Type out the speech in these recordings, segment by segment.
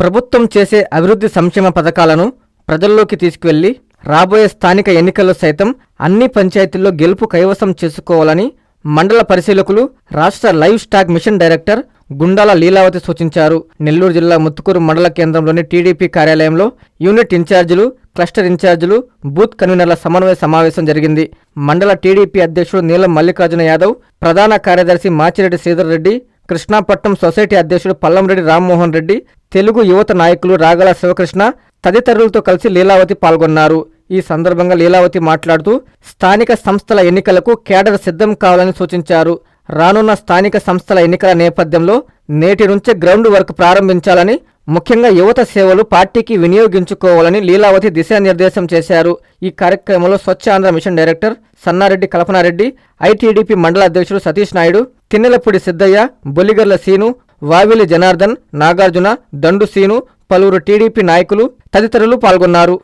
ప్రభుత్వం చేసే అభివృద్ధి సంక్షేమ పథకాలను ప్రజల్లోకి తీసుకువెళ్లి రాబోయే స్థానిక ఎన్నికల్లో సైతం అన్ని పంచాయతీల్లో గెలుపు కైవసం చేసుకోవాలని మండల పరిశీలకులు రాష్ట్ర livestock mission director Gundala Leelavathi సూచించారు. నెల్లూరు జిల్లా ముత్తుకూరు మండల కేంద్రంలోని టీడీపీ కార్యాలయంలో యూనిట్ ఇన్ఛార్జీలు, క్లస్టర్ ఇన్ఛార్జీలు, బూత్ కన్వీనర్ల సమన్వయ సమావేశం జరిగింది. మండల టీడీపీ అధ్యక్షుడు నీలం మల్లికార్జున యాదవ్, ప్రధాన కార్యదర్శి మాచిరెడ్డి శ్రీధర్ రెడ్డి, కృష్ణాపట్నం సొసైటీ అధ్యక్షుడు పల్లంరెడ్డి రామ్మోహన్ రెడ్డి, తెలుగు యువత నాయకులు రాగల శివకృష్ణ తదితరులతో కలిసి లీలావతి పాల్గొన్నారు. ఈ సందర్భంగా లీలావతి మాట్లాడుతూ స్థానిక సంస్థల ఎన్నికలకు కేడర్ సిద్ధం కావాలని సూచించారు. రానున్న స్థానిక సంస్థల ఎన్నికల నేపథ్యంలో నేటి నుంచే గ్రౌండ్ వర్క్ ప్రారంభించాలని, ముఖ్యంగా యువత సేవలు పార్టీకి వినియోగించుకోవాలని లీలావతి దిశానిర్దేశం చేశారు. ఈ కార్యక్రమంలో Swachh Andhra mission director Sannareddy Kalpanareddy, ITDP మండల అధ్యక్షుడు సతీష్ నాయుడు, తిన్నెలపూడి సిద్ధయ్య, బొలిగర్ల సీను, వావిలి జనార్దన్, నాగార్జున, దండు సీను, పలువురు టీడీపీ నాయకులు తదితరులు పాల్గొన్నారు.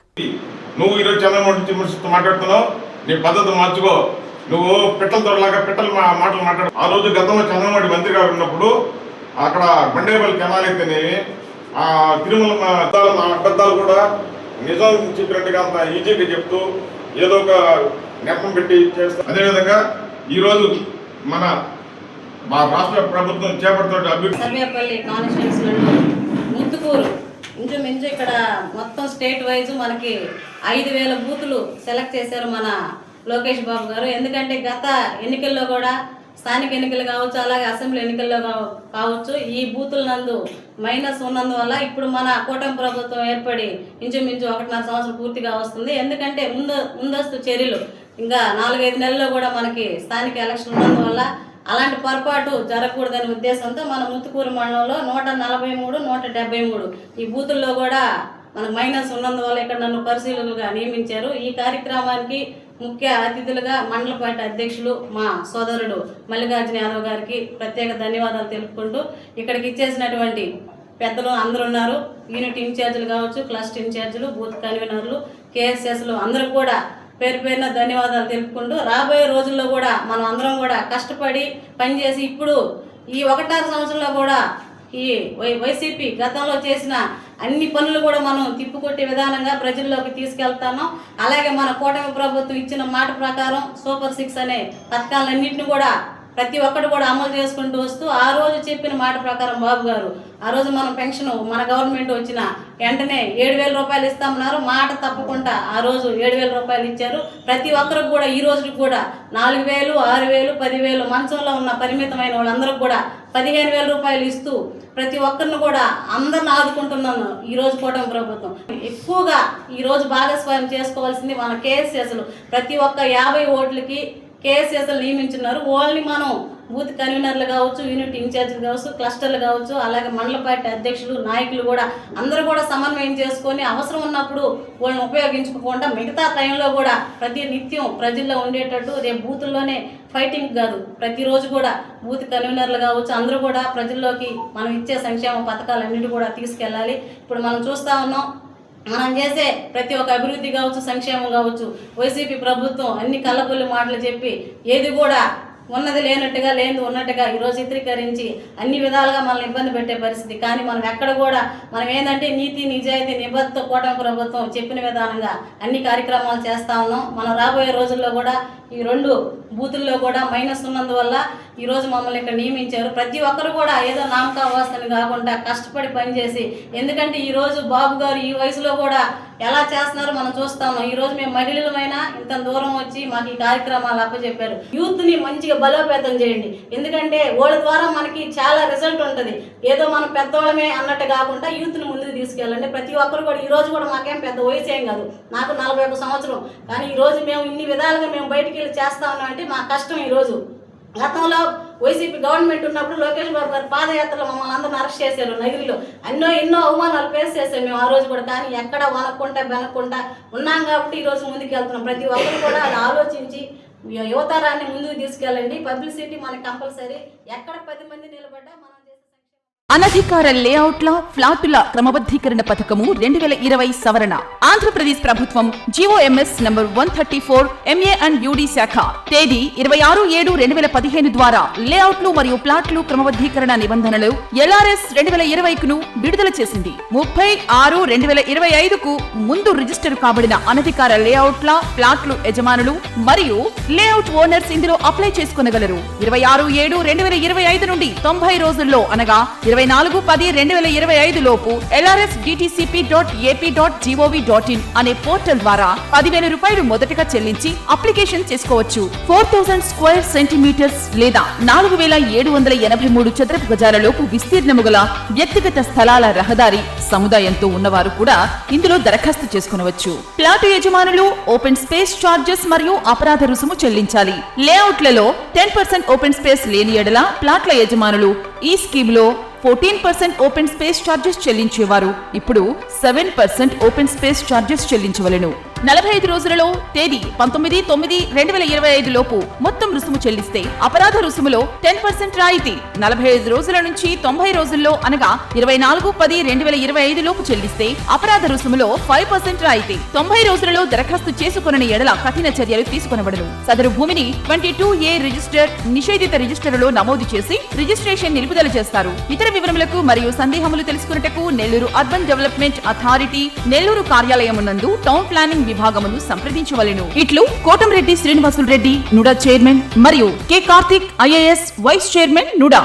నువ్వు ఈరోజు చంద్రబాబు మాట్లాడుతున్నావు, నీ పద్ధతి మార్చుకో. నువ్వు పిట్టల దొరలాగా పిట్టల మాటలు మాట్లాడు. ఆ రోజు గతంలో చంద్రబాబు మంత్రిగా ఉన్నప్పుడు అక్కడ బండేపల్లి కెనాల్ అయితేనేవి, ఆ తిరుమల అబద్ధాలు కూడా నిజం చెప్పినట్టుగా అంత ఈజీగా చెప్తూ ఏదో ఒక నెపం పెట్టి చేస్తాం. అదేవిధంగా ఈరోజు మన రాష్ట్ర ప్రభుత్వం చేపడుతున్న అభివృద్ధి సర్వేపల్లి కాన్స్టిట్యూన్సీలో ముత్తుకూరు ఇంచుమించు ఇక్కడ మొత్తం స్టేట్ వైజ్ మనకి 5,000 బూతులు సెలెక్ట్ చేశారు మన లోకేష్ బాబు గారు. ఎందుకంటే గత ఎన్నికల్లో కూడా స్థానిక ఎన్నికలు కావచ్చు, అలాగే అసెంబ్లీ ఎన్నికల్లో కావచ్చు, ఈ బూతుల నందు మైనస్ ఉన్నందువల్ల ఇప్పుడు మన కూటమి ప్రభుత్వం ఏర్పడి ఇంచుమించు 1.5 సంవత్సరం పూర్తిగా వస్తుంది. ఎందుకంటే ముందస్తు చర్యలు ఇంకా 4-5 నెలల్లో కూడా మనకి స్థానిక ఎలక్షన్ ఉన్నందువల్ల అలాంటి పొరపాటు జరగకూడదనే ఉద్దేశంతో మన ముత్తుకూరు మండలంలో 143, 173 ఈ బూతుల్లో కూడా మనకు మైనస్ ఉన్నందువల్ల ఇక్కడ నన్ను పరిశీలకులుగా నియమించారు. ఈ కార్యక్రమానికి ముఖ్య అతిథులుగా మండల పార్టీ అధ్యక్షులు మా సోదరుడు మల్లికార్జున యాదవ్ గారికి ప్రత్యేక ధన్యవాదాలు తెలుపుకుంటూ, ఇక్కడికి ఇచ్చేసినటువంటి పెద్దలు అందరూ ఉన్నారు. యూనిట్ ఇన్ఛార్జీలు కావచ్చు, క్లస్టర్ ఇన్ఛార్జీలు, బూత్ కన్వీనర్లు, కేఎస్ఎస్లు అందరూ కూడా పేరు పేరున ధన్యవాదాలు తెలుపుకుంటూ, రాబోయే రోజుల్లో కూడా మనం అందరం కూడా కష్టపడి పనిచేసి ఇప్పుడు ఈ 1.5 సంవత్సరంలో కూడా ఈ వైసీపీ గతంలో చేసిన అన్ని పనులు కూడా మనం తిప్పుకొట్టే విధానంగా ప్రజల్లోకి తీసుకెళ్తాను. అలాగే మన కూటమి ప్రభుత్వం ఇచ్చిన మాట ప్రకారం సూపర్ 6 అనే పథకాలన్నింటినీ కూడా ప్రతి ఒక్కరు కూడా అమలు చేసుకుంటూ వస్తూ, ఆ రోజు చెప్పిన మాట ప్రకారం బాబు గారు ఆ రోజు మనం పెన్షన్ మన గవర్నమెంట్ వచ్చిన వెంటనే 7,000 రూపాయలు ఇస్తామన్నారు. మాట తప్పకుండా ఆ రోజు 7,000 రూపాయలు ఇచ్చారు. ప్రతి ఒక్కరికి కూడా ఈ రోజుకి కూడా 4,000, 6,000, 10,000 మంచంలో ఉన్న పరిమితమైన వాళ్ళందరికీ కూడా 15,000 రూపాయలు ఇస్తూ ప్రతి ఒక్కరిని కూడా అందరిని ఆదుకుంటున్నాను ఈరోజు కూటమి ప్రభుత్వం. ఎక్కువగా ఈరోజు భాగస్వామ్యం చేసుకోవాల్సింది మన కేఎస్ఎస్లు. ప్రతి ఒక్క 50 ఓట్లకి కేఎస్ఎస్లు నియమించున్నారు. ఓన్లీ మనం బూత్ కన్వీనర్లు కావచ్చు, యూనిట్ ఇన్ఛార్జీలు కావచ్చు, క్లస్టర్లు కావచ్చు, అలాగే మండల పార్టీ అధ్యక్షులు, నాయకులు కూడా అందరూ కూడా సమన్వయం చేసుకొని అవసరం ఉన్నప్పుడు వాళ్ళని ఉపయోగించుకోకుండా మిగతా టైంలో కూడా ప్రతి నిత్యం ప్రజల్లో ఉండేటట్టు రేపు బూతుల్లోనే ఫైటింగ్ కాదు, ప్రతిరోజు కూడా బూత్ కన్వీనర్లు కావచ్చు అందరూ కూడా ప్రజల్లోకి మనం ఇచ్చే సంక్షేమ పథకాలన్నిటి కూడా తీసుకెళ్ళాలి. ఇప్పుడు మనం చూస్తూ ఉన్నాం, మనం చేసే ప్రతి ఒక్క అభివృద్ధి కావచ్చు, సంక్షేమం కావచ్చు, వైసీపీ ప్రభుత్వం అన్ని కళ్ళబొల్లి మాటలు చెప్పి ఏది కూడా ఉన్నది లేనట్టుగా, లేనిది ఉన్నట్టుగా ఈరోజు చిత్రీకరించి అన్ని విధాలుగా మనల్ని ఇబ్బంది పెట్టే పరిస్థితి. కానీ మనం ఎక్కడ కూడా మనం ఏంటంటే నీతి, నిజాయితీ, నిబద్ధత కూటమి ప్రభుత్వం చెప్పిన విధానంగా అన్ని కార్యక్రమాలు చేస్తూ ఉన్నాం. మనం రాబోయే రోజుల్లో కూడా ఈ 2 బూతుల్లో కూడా మైనస్ ఉన్నందువల్ల ఈరోజు మమ్మల్ని ఇక్కడ నియమించారు. ప్రతి ఒక్కరు కూడా ఏదో నామకావాస్తని కాకుండా కష్టపడి పనిచేసి, ఎందుకంటే ఈరోజు బాబు గారు ఈ వయసులో కూడా ఎలా చేస్తున్నారో మనం చూస్తాము. ఈరోజు మేము మహిళలమైనా ఇంత దూరం వచ్చి మాకు ఈ కార్యక్రమాలు అప్పచెప్పారు. యూత్ని మంచిగా బలోపేతం చేయండి, ఎందుకంటే వాళ్ళ ద్వారా మనకి చాలా రిజల్ట్ ఉంటుంది. ఏదో మనం పెద్దవాళ్ళమే అన్నట్టు కాకుండా యూత్ని ముందుకు తీసుకెళ్ళండి. ప్రతి ఒక్కరు కూడా ఈరోజు కూడా మాకేం పెద్ద వయసు ఏం కాదు, నాకు 41 సంవత్సరం. కానీ ఈరోజు మేము ఇన్ని విధాలుగా మేము బయటికి వెళ్ళి చేస్తా ఉన్నామంటే మా కష్టం. ఈరోజు గతంలో వైసీపీ గవర్నమెంట్ ఉన్నప్పుడు లోకేష్ బాబు గారు పాదయాత్రలో మమ్మల్ని అందరిని అరెస్ట్ చేశారు. నగిరిలో ఎన్నో అవమానాలు ఫేస్ చేశారు మేము ఆ రోజు కూడా. కానీ ఎక్కడ వనక్కుండా బెనక్కుండా ఉన్నాం కాబట్టి ఈరోజు ముందుకు వెళ్తున్నాం. ప్రతి ఒక్కరు కూడా అది ఆలోచించి యువతరాన్ని ముందుకు తీసుకెళ్ళండి. పబ్లిసిటీ మనకి కంపల్సరీ. ఎక్కడ 10 మంది నిలబడ్డా మనం అనధికార లేఅవుట్ల ఫ్లాటుల క్రమబద్ధీకరణ పథకము 2020 సవరణ. ఆంధ్రప్రదేశ్ ప్రభుత్వం GOMS number 134 MA and UD శాఖ తేదీ 26/7/2015 ద్వారా లేఅవుట్లు మరియు ప్లాట్లు క్రమబద్ధీకరణ నిబంధనలు LRS 2020ను విడుదల చేసింది. 30/6/2025కు ముందు రిజిస్టర్ కాబడిన అనధికార లేఅవుట్ల ప్లాట్లు యజమానులు మరియు లేఅవుట్ ఓనర్స్ ఇందులో అప్లై చేసుకొనగలరు. 26/7/2025 నుండి 90 రోజుల్లో అనగా 24/10/2025 లోపు lrsdtcp.ap.gov.in అనే పోర్టల్ ద్వారా 10,000 రూపాయలు మొదటగా చెల్లించి అప్లికేషన్ చేసుకోవచ్చు. 4000 స్క్వేర్ సెంటీమీటర్స్ లేదా 4783 చదరపు గజాల లోపు విస్తీర్ణము గల వ్యక్తిగత స్థలాల రహదారి సముదాయంతో ఉన్నవారు కూడా ఇందులో దరఖాస్తు చేసుకునవచ్చు. ప్లాటు యజమానులు ఓపెన్ స్పేస్ చార్జెస్ మరియు అపరాధ రుసుము చెల్లించాలి. లేఅవుట్లలో 10% ఓపెన్ స్పేస్ లేని ఎడల ప్లాట్ల యజమానులు ఈ స్కీమ్ లో 14% ఓపెన్ స్పేస్ చార్జెస్ చెల్లించేవారు ఇప్పుడు 7% ఓపెన్ స్పేస్ చార్జెస్ చెల్లించవలెను. 45 రోజులలో తేదీ 19/9/2025 లోపు మొత్తం రుసుము చెల్లిస్తే అపరాధ రుసుములో 10% రాయితీ. 45 రోజుల నుంచి 90 రోజుల్లో అనగా 24/10/2025 లోపు చెల్లిస్తే అపరాధ రుసుములో 5% రాయితీ. 90 రోజులలో దరఖాస్తు చేసుకొనని ఎడల కఠిన చర్యలు తీసుకొనబడును. సదరు భూమిని 22A రిజిస్టర్ నిషేధిత రిజిస్టర్లో నమోదు చేసి రిజిస్ట్రేషన్ నిలుపుదల చేస్తారు. ఇతర వివరములకు మరియు సందేహములు తెలుసుకున్నటకు Nellore urban development authority Nellore కార్యాలయమునందు టౌన్ ప్లానింగ్ విభాగమును సంప్రదించవలెను. ఇట్లు కోటంరెడ్డి శ్రీనివాసులు రెడ్డి నుడా చైర్మన్ మరియు K Karthik IAS vice chairman NUDA.